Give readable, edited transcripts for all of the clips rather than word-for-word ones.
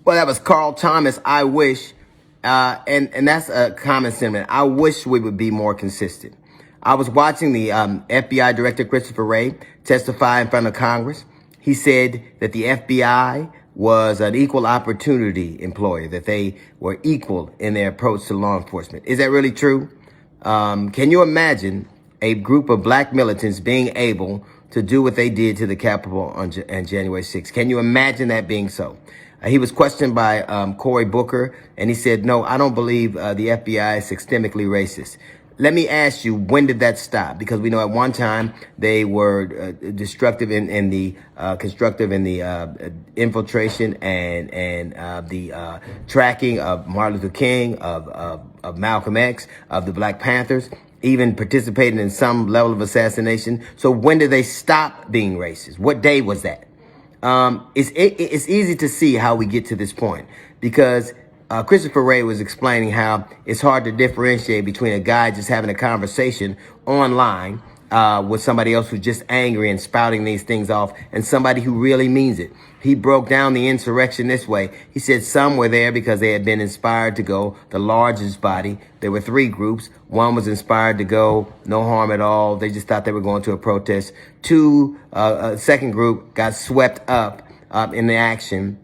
Well, that was Carl Thomas. I wish, and that's a common sentiment. I wish we would be more consistent. I was watching the FBI Director Christopher Wray testify in front of Congress. He said that the FBI was an equal opportunity employer, that they were equal in their approach to law enforcement. Is that really true? Can you imagine a group of black militants being able to do what they did to the Capitol on January 6th? Can you imagine that being so? He was questioned by Cory Booker, and he said, no, I don't believe the FBI is systemically racist. Let me ask you, when did that stop? Because we know at one time they were destructive in the constructive in the infiltration and the tracking of Martin Luther King, of Malcolm X, of the Black Panthers, even participating in some level of assassination. So when did they stop being racist? What day was that? It's easy to see how we get to this point because Christopher Wray was explaining how it's hard to differentiate between a guy just having a conversation online with somebody else who's just angry and spouting these things off and somebody who really means it. He broke down the insurrection this way. He said some were there because they had been inspired to go the largest body. There were three groups. One was inspired to go no harm at all. They just thought they were going to a protest. Two, a second group got swept up in the action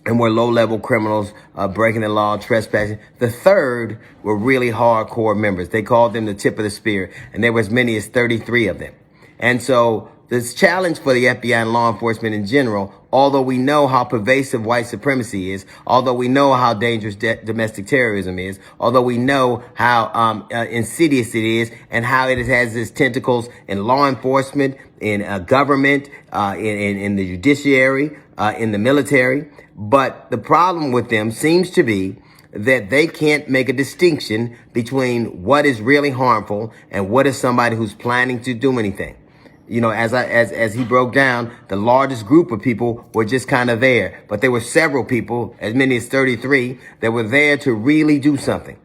and were low-level criminals breaking the law, trespassing. The third were really hardcore members. They called them the tip of the spear, and there were as many as 33 of them. And so this challenge for the FBI and law enforcement in general, although we know how pervasive white supremacy is, although we know how dangerous domestic terrorism is, although we know how insidious it is and how it has its tentacles in law enforcement, in government, in the judiciary, in the military. But the problem with them seems to be that they can't make a distinction between what is really harmful and what is somebody who's planning to do anything. You know, as he broke down, the largest group of people were just kind of there. But there were several people, as many as 33, that were there to really do something.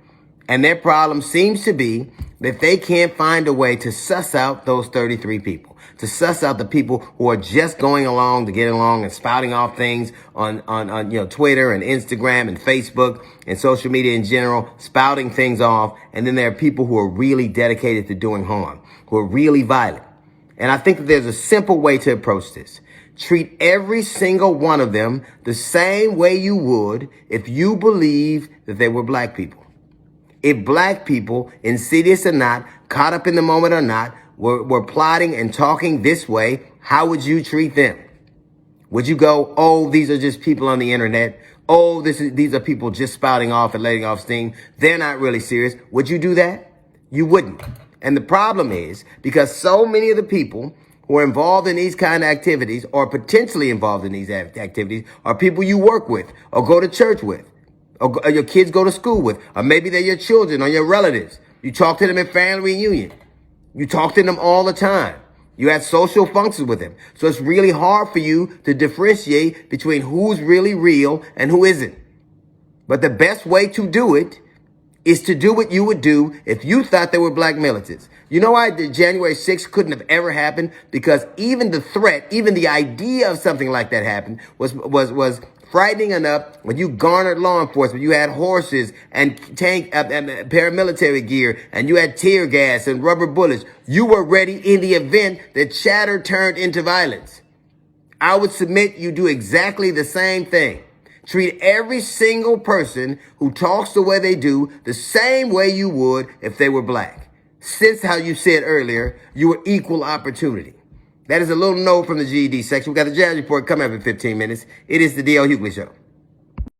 And their problem seems to be that they can't find a way to suss out those 33 people, to suss out the people who are just going along to get along and spouting off things on Twitter and Instagram and Facebook and social media in general, spouting things off. And then there are people who are really dedicated to doing harm, who are really violent. And I think that there's a simple way to approach this. Treat every single one of them the same way you would if you believe that they were black people. If black people, insidious or not, caught up in the moment or not, were plotting and talking this way, how would you treat them? Would you go, oh, these are just people on the internet. Oh, these are people just spouting off and letting off steam. They're not really serious. Would you do that? You wouldn't. And the problem is because so many of the people who are involved in these kind of activities or potentially involved in these activities are people you work with or go to church with or your kids go to school with, or maybe they're your children or your relatives. You talk to them at family reunion. You talk to them all the time. You have social functions with them. So it's really hard for you to differentiate between who's really real and who isn't. But the best way to do it is to do what you would do if you thought there were black militants. You know why the January 6th couldn't have ever happened? Because even the threat, even the idea of something like that happened was frightening enough. When you garnered law enforcement, you had horses and tank and paramilitary gear, and you had tear gas and rubber bullets. You were ready in the event that chatter turned into violence. I would submit you do exactly the same thing. Treat every single person who talks the way they do the same way you would if they were black. Since how you said earlier, you were equal opportunity. That is a little note from the GED section. We got the Jazz Report coming up in 15 minutes. It is the D.L. Hughley Show.